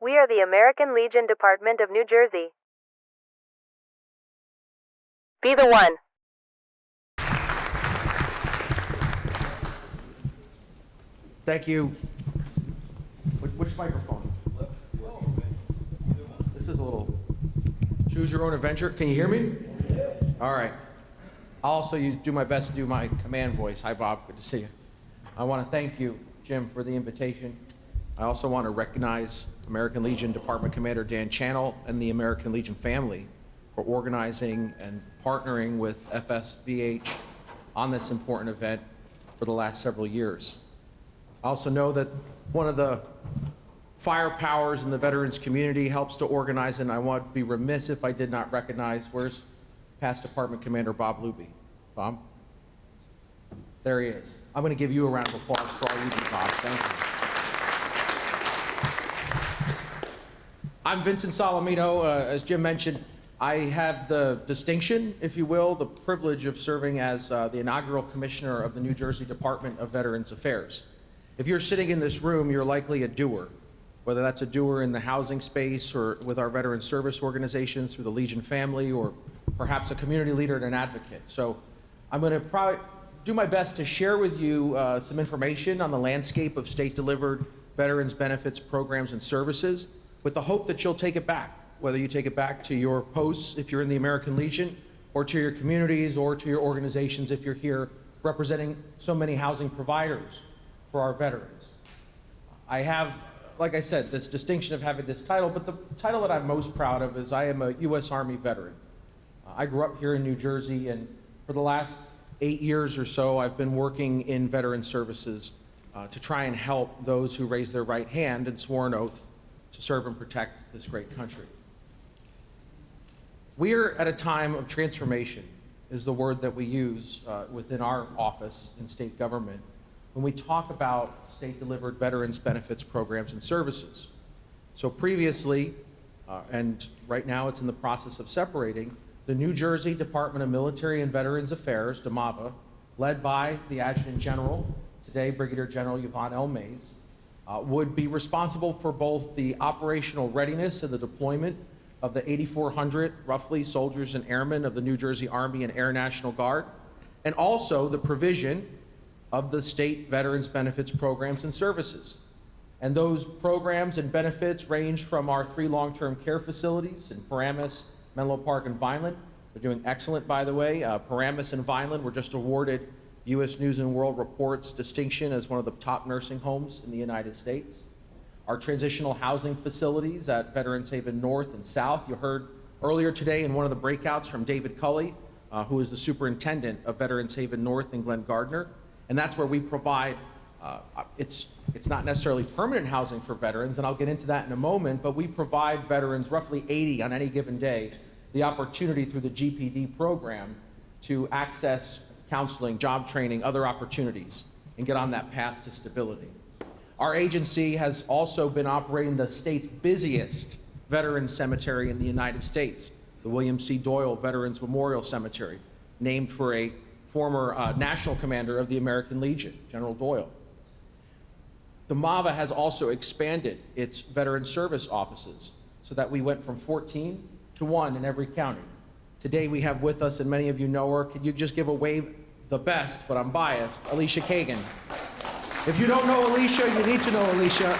We are the American Legion Department of New Jersey. Be the one. Thank you. Which microphone? This is a little choose your own adventure. Can you hear me? All right. I'll also do my best to do my command voice. Hi, Bob. Good to see you. I want to thank you, Jim, for the invitation. I also want to recognize American Legion Department Commander Dan Channel and the American Legion family for organizing and partnering with FSVH on this important event for the last several years. I also know that one of the firepowers in the veterans community helps to organize, and I want to be remiss if I did not recognize, where's past Department Commander Bob Luby? Bob? There he is. I'm going to give you a round of applause for all you do, Bob. Thank you. I'm Vincent Salamino. As Jim mentioned, I have the distinction, if you will, the privilege of serving as the inaugural commissioner of the New Jersey Department of Veterans Affairs. If you're sitting in this room, you're likely a doer, whether that's a doer in the housing space or with our veteran service organizations through the Legion family, or perhaps a community leader and an advocate. So I'm going to probably do my best to share with you some information on the landscape of state-delivered veterans benefits, programs, and services, with the hope that you'll take it back, whether you take it back to your posts if you're in the American Legion, or to your communities, or to your organizations if you're here representing so many housing providers for our veterans. I have, like I said, this distinction of having this title, but the title that I'm most proud of is I am a U.S. Army veteran. I grew up here in New Jersey, and for the last 8 years or so, I've been working in veteran services to try and help those who raise their right hand and swore an oath to serve and protect this great country. We're at a time of transformation, is the word that we use within our office in state government when we talk about state-delivered veterans benefits, programs, and services. So previously, and right now it's in the process of separating, the New Jersey Department of Military and Veterans Affairs, DMAVA, led by the Adjutant General, today Brigadier General Yvonne L. Mays, would be responsible for both the operational readiness and the deployment of the 8,400, roughly, soldiers and airmen of the New Jersey Army and Air National Guard, and also the provision of the state veterans benefits, programs, and services. And those programs and benefits range from our 3 long-term care facilities in Paramus, Menlo Park, and Vineland. They're doing excellent, by the way. Paramus and Vineland were just awarded U.S. News and World Report's distinction as one of the top nursing homes in the United States. Our transitional housing facilities at Veterans Haven North and South. You heard earlier today in one of the breakouts from David Culley, who is the superintendent of Veterans Haven North and Glen Gardner. And that's where we provide, it's not necessarily permanent housing for veterans, and I'll get into that in a moment, but we provide veterans, roughly 80 on any given day, the opportunity through the GPD program to access counseling, job training, other opportunities, and get on that path to stability. Our agency has also been operating the state's busiest veterans cemetery in the United States, the William C. Doyle Veterans Memorial Cemetery, named for a former national commander of the American Legion, General Doyle. The MAVA has also expanded its veteran service offices so that we went from 14 to 1 in every county. Today we have with us, and many of you know her, could you just give a wave, the best, but I'm biased, Alicia Kagan. If you don't know Alicia, you need to know Alicia.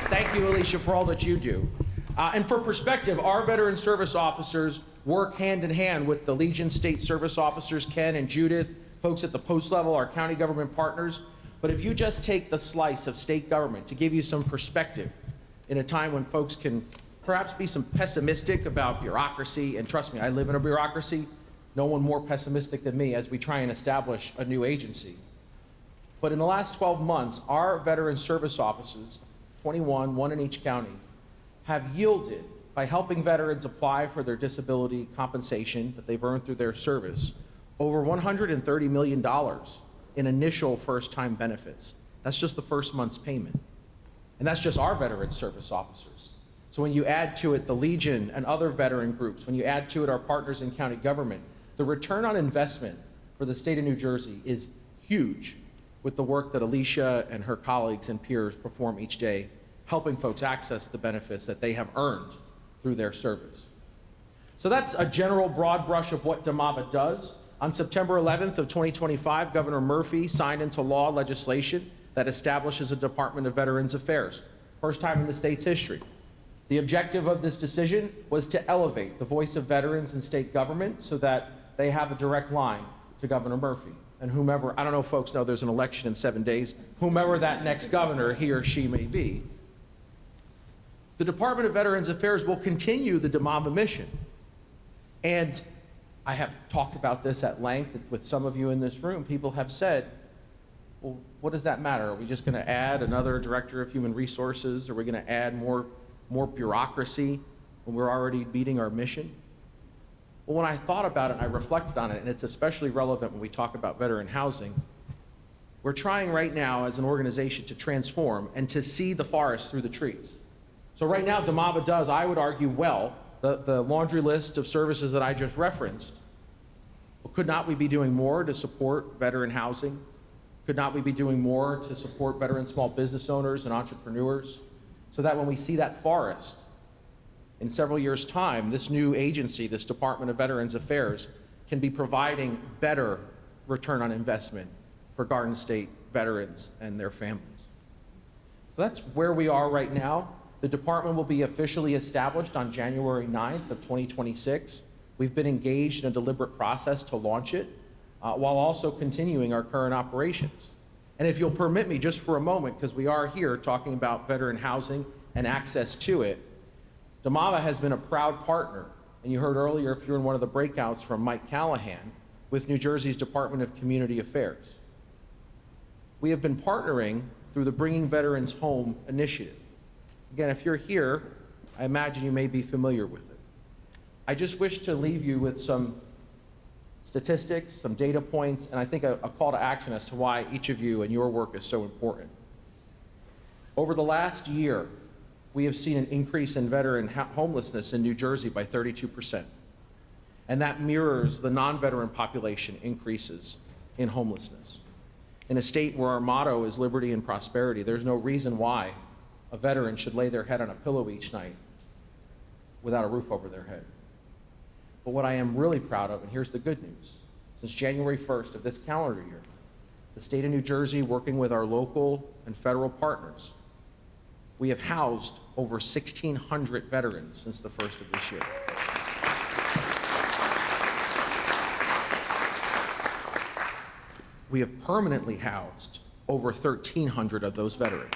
Thank you, Alicia, for all that you do. And for perspective, our veteran service officers work hand in hand with the Legion State Service Officers, Ken and Judith, folks at the post level, our county government partners. But if you just take the slice of state government to give you some perspective in a time when folks can perhaps be some pessimistic about bureaucracy, and trust me, I live in a bureaucracy, no one more pessimistic than me as we try and establish a new agency. But in the last 12 months, our veteran service offices, 21, 1 in each county, have yielded, by helping veterans apply for their disability compensation that they've earned through their service, over $130 million in initial first-time benefits. That's just the first month's payment. And that's just our veteran service officers. So when you add to it the Legion and other veteran groups, when you add to it our partners in county government, the return on investment for the state of New Jersey is huge with the work that Alicia and her colleagues and peers perform each day helping folks access the benefits that they have earned through their service. So that's a general broad brush of what DMAVA does. On September 11th of 2025, Governor Murphy signed into law legislation that establishes a Department of Veterans Affairs, first time in the state's history. The objective of this decision was to elevate the voice of veterans in state government so that they have a direct line to Governor Murphy and whomever, I don't know if folks know there's an election in 7 days, whomever that next governor he or she may be. The Department of Veterans Affairs will continue the DMAVA mission. And I have talked about this at length with some of you in this room. People have said, well, what does that matter? Are we just going to add another director of human resources? Are we going to add more bureaucracy when we're already meeting our mission? Well, when I thought about it and I reflected on it, and it's especially relevant when we talk about veteran housing, we're trying right now as an organization to transform and to see the forest through the trees. So right now, DMAVA does, I would argue, well, the laundry list of services that I just referenced. Well, could not we be doing more to support veteran housing? Could not we be doing more to support veteran small business owners and entrepreneurs so that when we see that forest in several years' time, this new agency, this Department of Veterans Affairs, can be providing better return on investment for Garden State veterans and their families. So that's where we are right now. The department will be officially established on January 9th of 2026. We've been engaged in a deliberate process to launch it, while also continuing our current operations. And if you'll permit me just for a moment, because we are here talking about veteran housing and access to it, DMAVA has been a proud partner, and you heard earlier, if you're in one of the breakouts from Mike Callahan, with New Jersey's Department of Community Affairs. We have been partnering through the Bringing Veterans Home initiative. Again, if you're here, I imagine you may be familiar with it. I just wish to leave you with some statistics, some data points, and I think a call to action as to why each of you and your work is so important. Over the last year, we have seen an increase in veteran homelessness in New Jersey by 32%. And that mirrors the non-veteran population increases in homelessness. In a state where our motto is liberty and prosperity, there's no reason why a veteran should lay their head on a pillow each night without a roof over their head. But what I am really proud of, and here's the good news, since January 1st of this calendar year, the state of New Jersey, working with our local and federal partners, we have housed over 1,600 veterans since the first of this year. We have permanently housed over 1,300 of those veterans.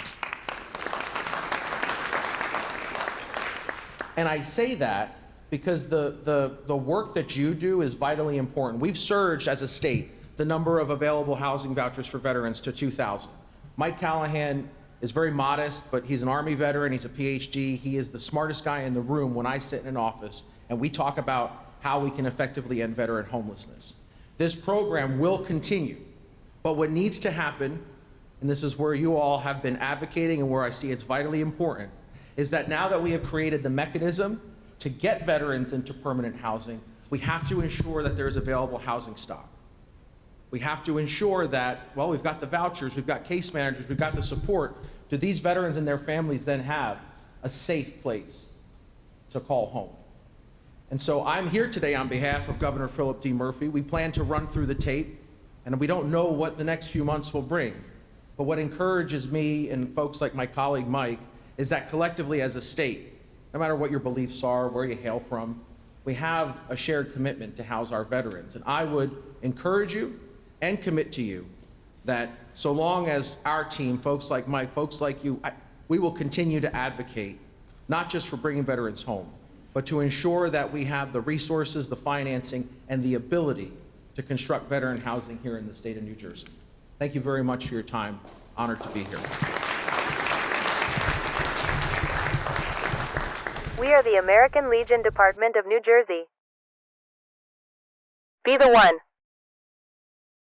And I say that because the work that you do is vitally important. We've surged as a state the number of available housing vouchers for veterans to 2,000. Mike Callahan is very modest, but he's an Army veteran, he's a PhD, he is the smartest guy in the room when I sit in an office and we talk about how we can effectively end veteran homelessness. This program will continue, but what needs to happen, and this is where you all have been advocating and where I see it's vitally important, is that now that we have created the mechanism to get veterans into permanent housing, we have to ensure that there is available housing stock. We have to ensure that, well, we've got the vouchers, we've got case managers, we've got the support. Do these veterans and their families then have a safe place to call home? And so I'm here today on behalf of Governor Philip D. Murphy. We plan to run through the tape, and we don't know what the next few months will bring. But what encourages me and folks like my colleague Mike is that collectively as a state, no matter what your beliefs are, where you hail from, we have a shared commitment to house our veterans. And I would encourage you and commit to you that so long as our team, folks like Mike, folks like you, we will continue to advocate, not just for bringing veterans home, but to ensure that we have the resources, the financing, and the ability to construct veteran housing here in the state of New Jersey. Thank you very much for your time. Honored to be here. We are the American Legion Department of New Jersey. Be the one.